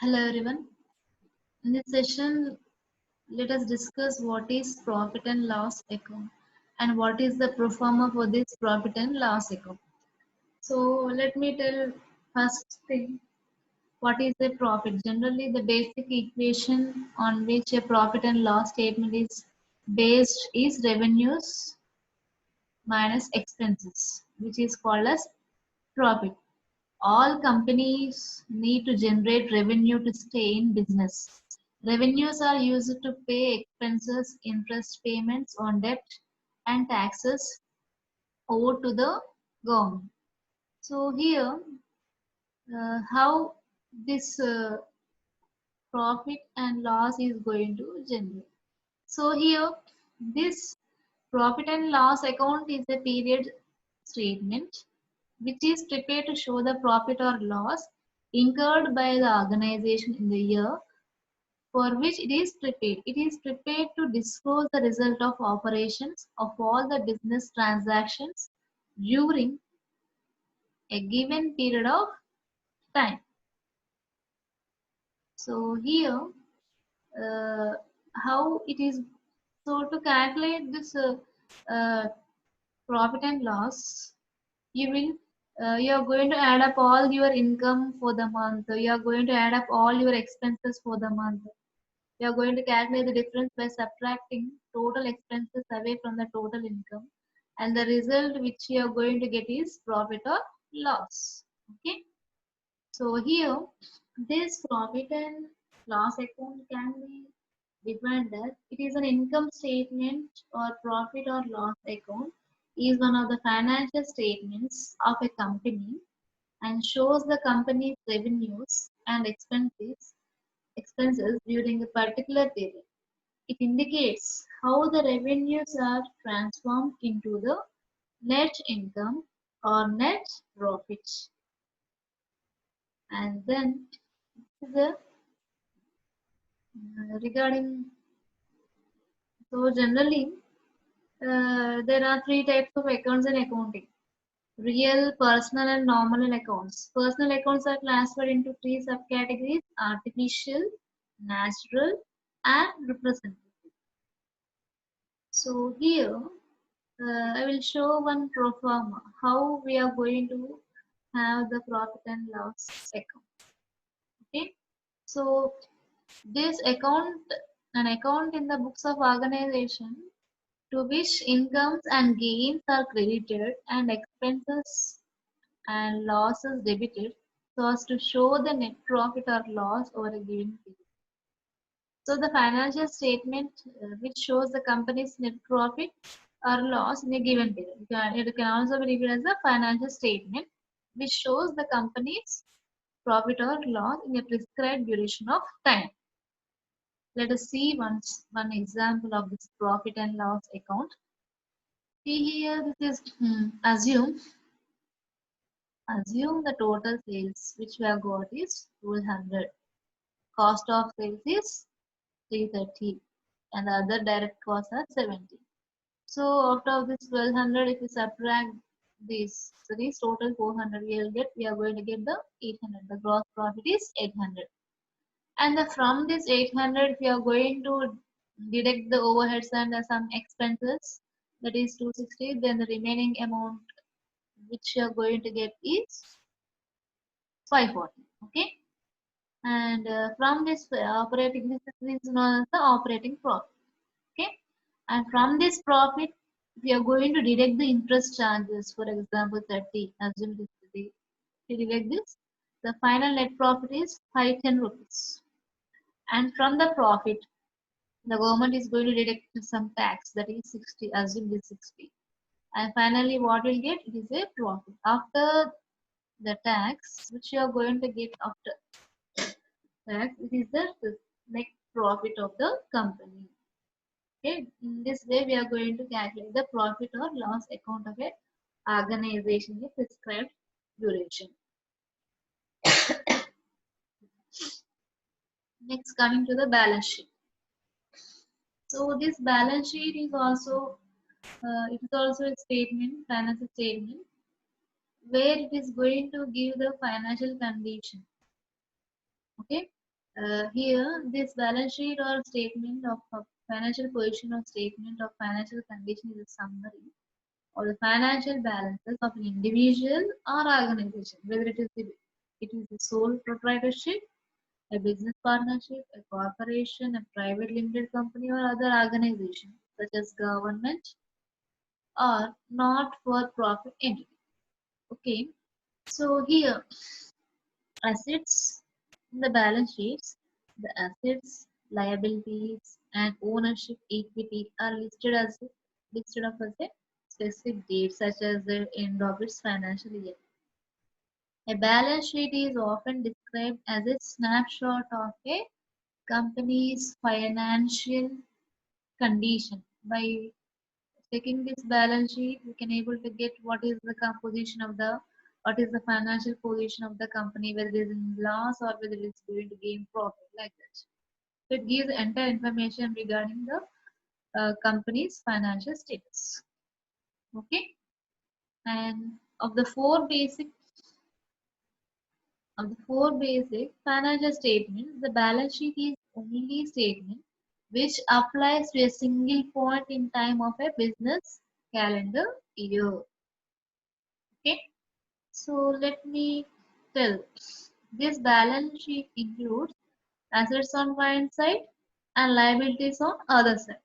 Hello everyone. In this session, let us discuss what is profit and loss account and what is the pro forma for this profit and loss account. So let me tell first thing what is a profit. Generally, the basic equation on which a profit and loss statement is based is revenues minus expenses, which is called as profit. All companies need to generate revenue to stay in business. Revenues are used to pay expenses, interest payments on debt, and taxes owed to the government. So here, how this profit and loss is going to generate. So here, this profit and loss account is a period statement which is prepared to show the profit or loss incurred by the organization in the year for which it is prepared. It is prepared to disclose the result of operations of all the business transactions during a given period of time. So here, uh, how it is so to calculate this uh, profit and loss, you will you are going to add up all your income for the month. You are going to add up all your expenses for the month. You are going to calculate the difference by subtracting total expenses away from the total income, and the result which you are going to get is profit or loss. Okay. So here, this profit and loss account can be defined as it is an income statement or profit or loss account is one of the financial statements of a company and shows the company's revenues and expenses during a particular period. It indicates how the revenues are transformed into the net income or net profit. And then the regarding so generally there are three types of accounts in accounting: real, personal, and nominal accounts. Personal accounts are classified into three subcategories: artificial, natural, and representative. So here I will show one pro forma how we are going to have the profit and loss account. Okay, so this account, an account in the books of organization to which incomes and gains are credited and expenses and losses debited so as to show the net profit or loss over a given period. So the financial statement which shows the company's net profit or loss in a given period. It can also be reviewed as a financial statement which shows the company's profit or loss in a prescribed duration of time. Let us see one example of this profit and loss account. See here, this is assume the total sales which we have got is 1200. Cost of sales is 330 and the other direct costs are 70. So out of this 1200, if we subtract this, so this total 400 we are going to get the 800. The gross profit is 800. And from this 800, if you are going to deduct the overheads and some expenses, that is 260, then the remaining amount which you are going to get is 540. Okay. And from this operating, this is known as the operating profit. Okay. And from this profit, we are going to deduct the interest charges, for example 30, assume this 30. If you deduct this, the final net profit is 510 rupees. And from the profit, the government is going to deduct some tax, that is 60, assume this 60. And finally what we'll get, it is a profit after the tax which you are going to get after tax. It is the net profit of the company. Okay, in this way we are going to calculate the profit or loss account of a organization in a prescribed duration. Next, coming to the balance sheet. So this balance sheet is also a statement, financial statement, where it is going to give the financial condition. Okay. Here, this balance sheet or statement of financial position or statement of financial condition is a summary or the financial balances of an individual or organization, whether it is the sole proprietorship, a business partnership, a corporation, a private limited company, or other organization such as government or not-for-profit entity. Okay, so here assets in the balance sheets, the assets, liabilities, and ownership equity are listed of as a specific date, such as the end of its financial year. A balance sheet is often described as a snapshot of a company's financial condition. By taking this balance sheet, we can able to get what is the composition of the what is the financial position of the company, whether it is in loss or whether it is going to gain profit, like that. So it gives entire information regarding the company's financial status. Okay, and of the four basic financial statements, the balance sheet is only statement which applies to a single point in time of a business calendar year. Okay, so let me tell. This balance sheet includes assets on one side and liabilities on other side.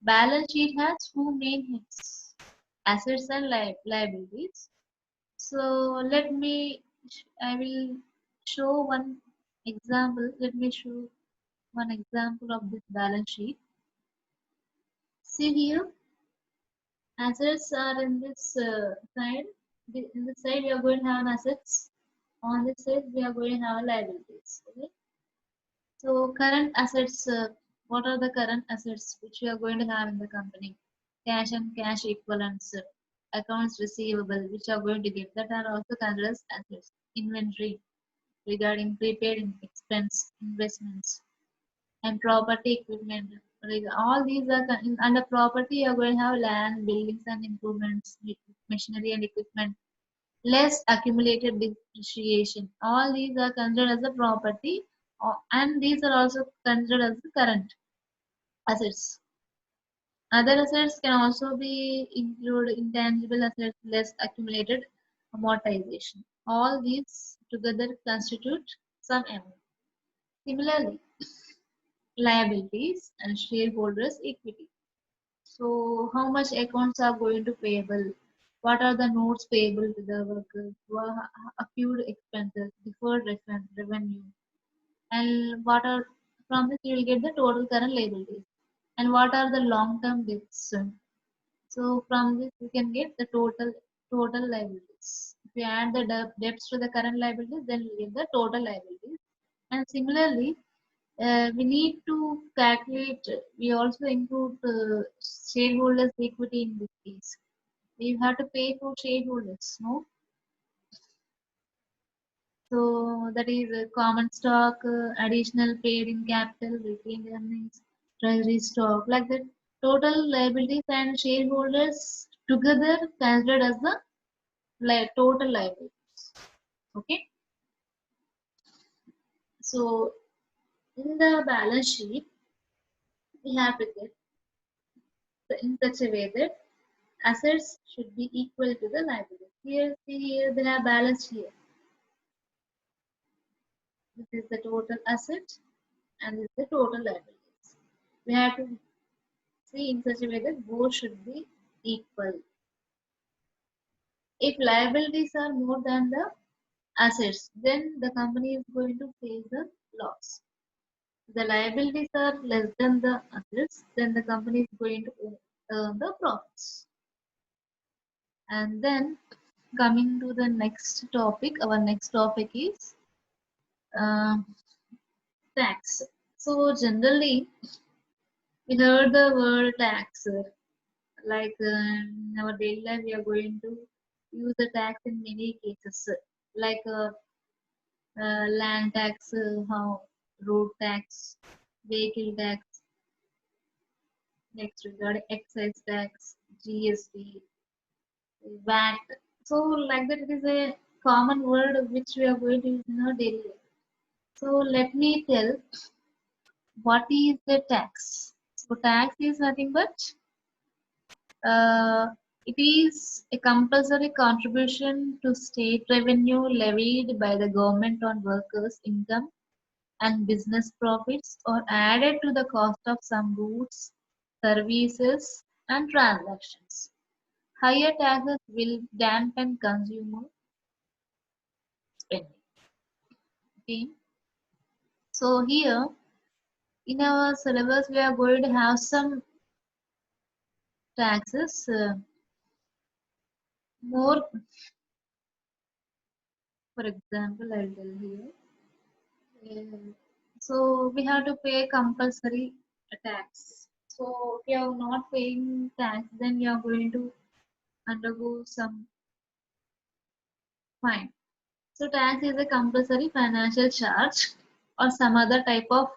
Balance sheet has two main heads, assets and liabilities. So let me, I will show one example. Let me show one example of this balance sheet. See here, assets are in this side. In this side, we are going to have assets. On this side, we are going to have liabilities. Okay. So current assets, what are the current assets which we are going to have in the company? Cash and cash equivalents, accounts receivable, which are going to get that are also considered as assets. Inventory regarding prepaid expense investments and property equipment. All these are under property. You are going to have land, buildings, and improvements, machinery and equipment, less accumulated depreciation. All these are considered as a property, and these are also considered as the current assets. Other assets can also be include intangible assets, less accumulated amortization. All these together constitute some amount. Similarly, liabilities and shareholders' equity. So, how much accounts are going to payable? What are the notes payable to the workers? Accrued expenses, deferred revenue, and what are from this you will get the total current liabilities. And what are the long-term debts? So from this you can get the total liabilities. If you add the debts to the current liabilities, then you get the total liabilities. And similarly, we need to calculate. We also include shareholders' equity in this case. We have to pay for shareholders, no? So that is common stock, additional paid in capital, retained earnings, treasury stock, like that. Total liabilities and shareholders together considered as the total liabilities. Okay. So in the balance sheet, we have to get in such a way that assets should be equal to the liabilities. Here, see here, they have balance here. This is the total asset and this is the total liabilities. We have to see in such a way that both should be equal. If liabilities are more than the assets, then the company is going to face the loss. If the liabilities are less than the assets, then the company is going to earn the profits. And then coming to the next topic, our next topic is uh, tax. So generally, we heard the word tax. Like in our daily life, we are going to use the tax in many cases, like land tax, how road tax, vehicle tax, next regarding excise tax, GST, VAT. So like that, it is a common word which we are going to use in our daily life. So let me tell what is the tax. So tax is nothing but it is a compulsory contribution to state revenue levied by the government on workers' income and business profits or added to the cost of some goods, services, and transactions. Higher taxes will dampen consumer spending. Okay. So here in our syllabus we are going to have some taxes. More, for example, I'll tell here. Uh, so we have to pay compulsory tax. So if you are not paying tax, then you are going to undergo some fine. So tax is a compulsory financial charge or some other type of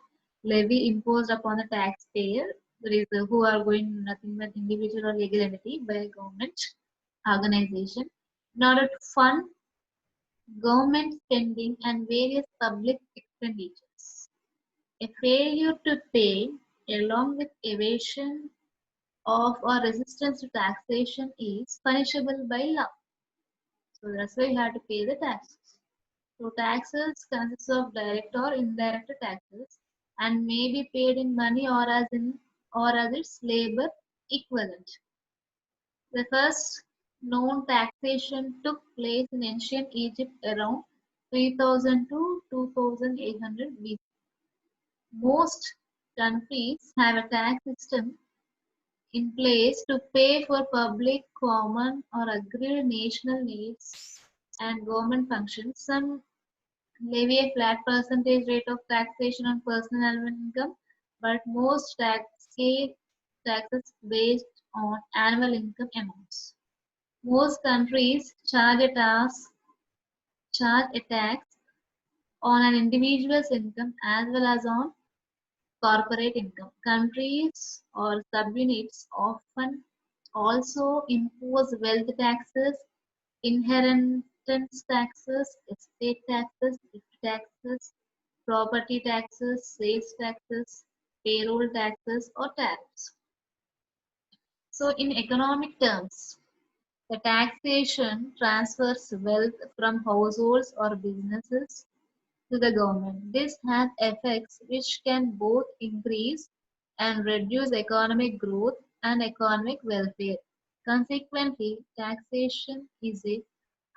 levy imposed upon the taxpayer. That is, who are going nothing but individual or legal entity by a government organization in order to fund government spending and various public expenditures. A failure to pay, along with evasion of or resistance to taxation, is punishable by law. So that's why you have to pay the taxes. So taxes consist of direct or indirect taxes and may be paid in money or as its labor equivalent. The first known taxation took place in ancient Egypt around 3000 to 2800 BC. Most countries have a tax system in place to pay for public, common, or agreed national needs and government functions. Some levy a flat percentage rate of taxation on personal annual income, but most taxes based on annual income amounts. Most countries charge a tax on an individual's income as well as on corporate income. Countries or subunits often also impose wealth taxes, inheritance taxes, estate taxes, gift taxes, property taxes, sales taxes, payroll taxes, or tariffs. So, in economic terms, the taxation transfers wealth from households or businesses to the government. This has effects which can both increase and reduce economic growth and economic welfare. Consequently, taxation is a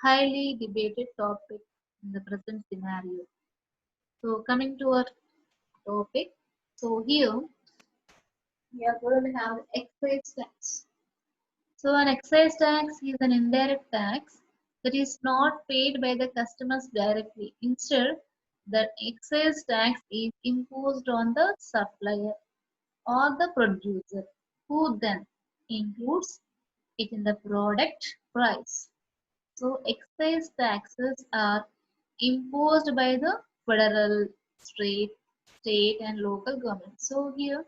highly debated topic in the present scenario. So, coming to our topic, so here we are going to have excise tax. So, an excise tax is an indirect tax that is not paid by the customers directly. Instead, the excise tax is imposed on the supplier or the producer, who then includes it in the product price. So, excise taxes are imposed by the federal, state, and local government. So, here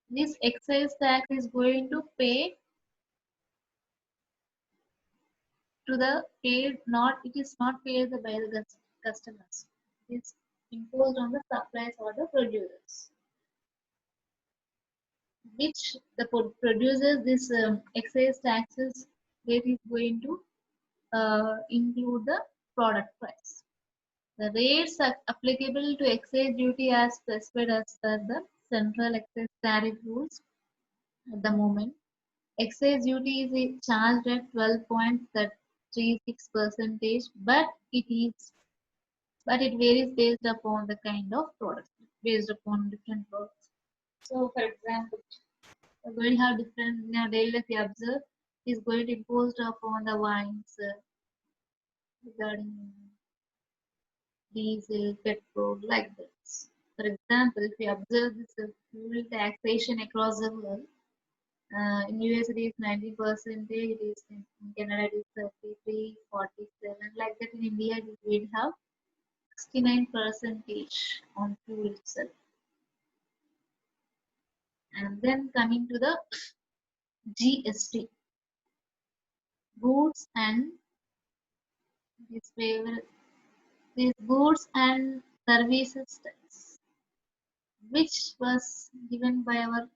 this excise tax is going to pay to the paid not it is not paid by the customers. It is imposed on the suppliers or the producers, which the producers this excise taxes rate is going to include the product price. The rates are applicable to excise duty as specified as per the central excise tariff rules at the moment. Excise duty is charged at 12.36 percentage, but it varies based upon the kind of product, based upon different products. So, for example, we're going to have different in our daily life. We observe is going to impose upon the wines regarding diesel, petrol, like this. For example, if you observe this fuel taxation across the world, in US it is 90 percentage, it is in Canada it is 33, 47, like that in India we will have 69 percentage on fuel itself. And then coming to the GST, goods and This favor these goods and services tax, which was given by our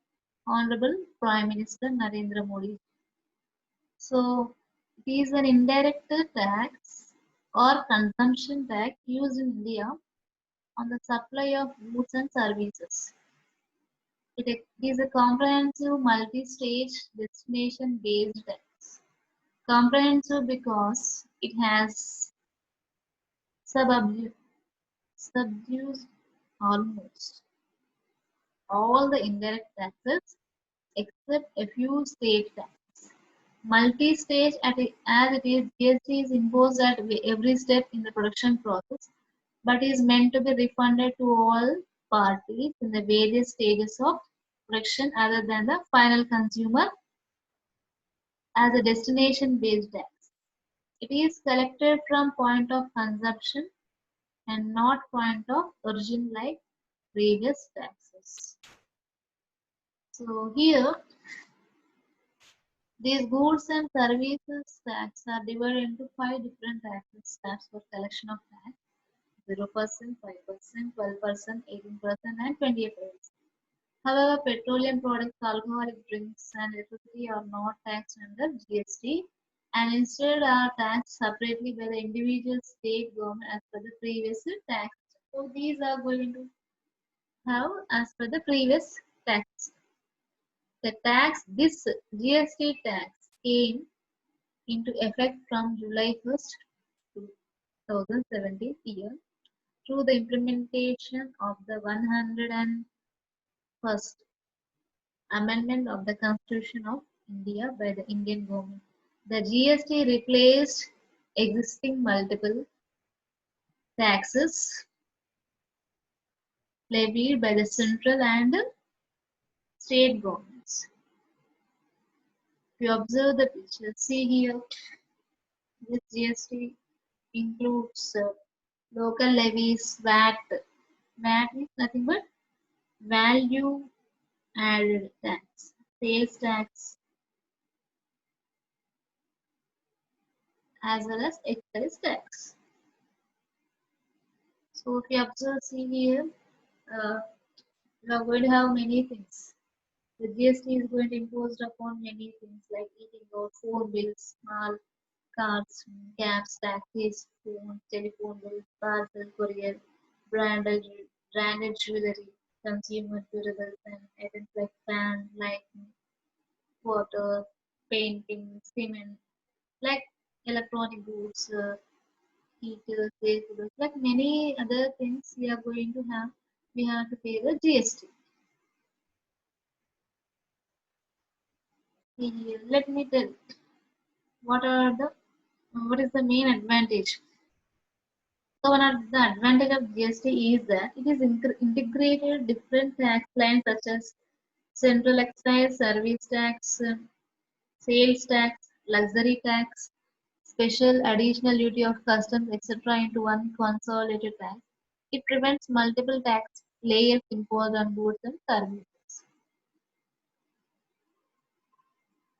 Honorable Prime Minister Narendra Modi. So it is an indirect tax or consumption tax used in India on the supply of goods and services. It is a comprehensive multi-stage destination-based tax. Comprehensive because it has sub- subdues almost all the indirect taxes except a few state taxes. Multi-stage as it is, GST is imposed at every step in the production process, but is meant to be refunded to all parties in the various stages of production other than the final consumer as a destination-based tax. It is collected from point of consumption and not point of origin like previous taxes. So here, these goods and services tax are divided into five different taxes. Tax for collection of tax: 0%, 5%, 12%, 18%, and 28%. However, petroleum products, alcoholic drinks, and electricity are not taxed under GST and instead are taxed separately by the individual state government as per the previous tax. So these are going to have as per the previous tax. This GST tax came into effect from July 1st, 2017 year through the implementation of the 101st Amendment of the Constitution of India by the Indian government. The GST replaced existing multiple taxes levied by the central and state governments. If you observe the picture, see here, this GST includes local levies, VAT. VAT is nothing but value added tax, sales tax, as well as excise tax. So if you observe, see here, uh, you are going to have many things. The GST is going to impose upon many things like eating out, phone bills, small cards, cabs, taxis, phone, telephone bills, parcel, courier, branded, branded jewelry, consumer durables, and items like fan, lighting, water, painting, cement, like electronic goods, heaters, air coolers, like many other things we have to pay the GST. Let me tell what are the what is the main advantage. So one of the advantage of GST is that it is integrated different tax lines such as central excise, service tax, sales tax, luxury tax, special additional duty of customs, etc. into one consolidated tax. It prevents multiple tax layers imposed on goods and services.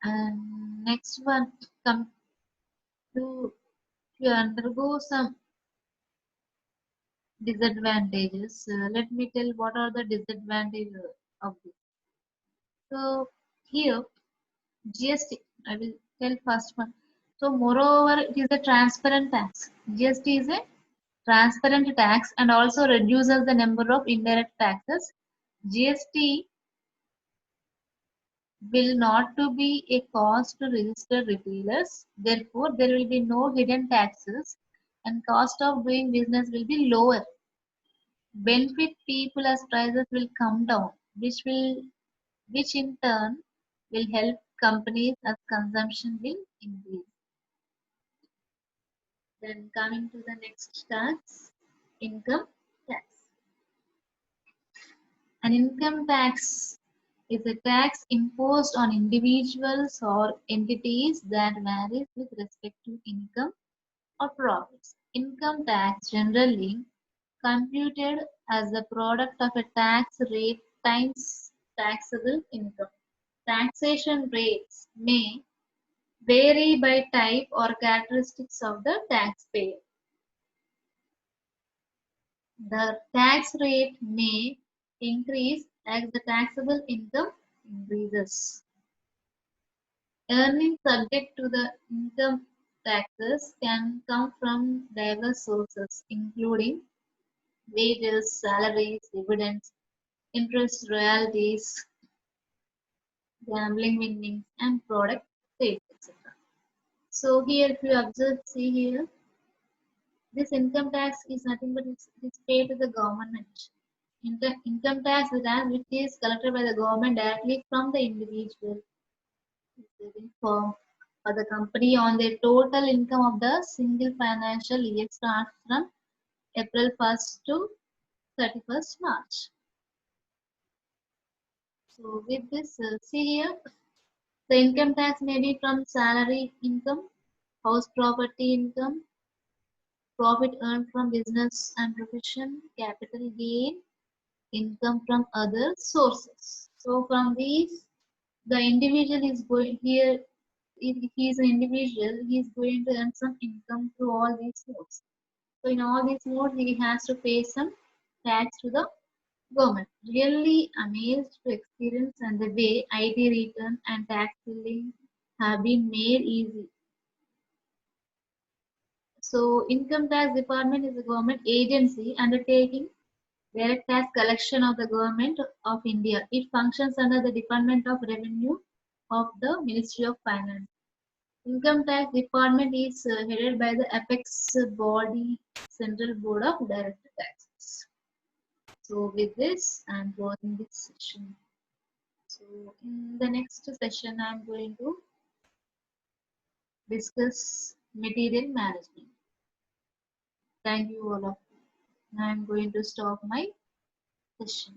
And next one, come to undergo some disadvantages. Let me tell what are the disadvantages of this. So here GST, I will tell first one. So moreover, it is a transparent tax. GST is a transparent tax and also reduces the number of indirect taxes. GST will not to be a cost to register retailers. Therefore, there will be no hidden taxes and cost of doing business will be lower. Benefit people as prices will come down, which in turn will help companies as consumption will increase. Then coming to the next tax, income tax. An income tax is a tax imposed on individuals or entities that varies with respect to income or profits. Income tax generally computed as the product of a tax rate times taxable income. Taxation rates may vary by type or characteristics of the taxpayer. The tax rate may increase as the taxable income increases. Earnings subject to the income taxes can come from diverse sources, including wages, salaries, dividends, interest, royalties, gambling winnings, and product sales, etc. So here, if you observe, see here, this income tax is nothing but it's paid to the government. Income tax is that which is collected by the government directly from the individual firm or the company on the total income of the single financial year starts from April 1st to 31st March. So with this, see here, the income tax may be from salary income, house property income, profit earned from business and profession, capital gain, income from other sources. So from these, the individual is going here, if he is an individual, he is going to earn some income through all these modes. So in all these modes, he has to pay some tax to the government. Really amazed to experience and the way IT return and tax filing have been made easy. So income tax department is a government agency undertaking direct tax collection of the government of India. It functions under the Department of Revenue of the Ministry of Finance. Income tax department is headed by the apex body Central Board of Direct Taxes. So with this, I'm closing this session. So in the next session, I'm going to discuss material management. Thank you all of you. I'm going to stop my session.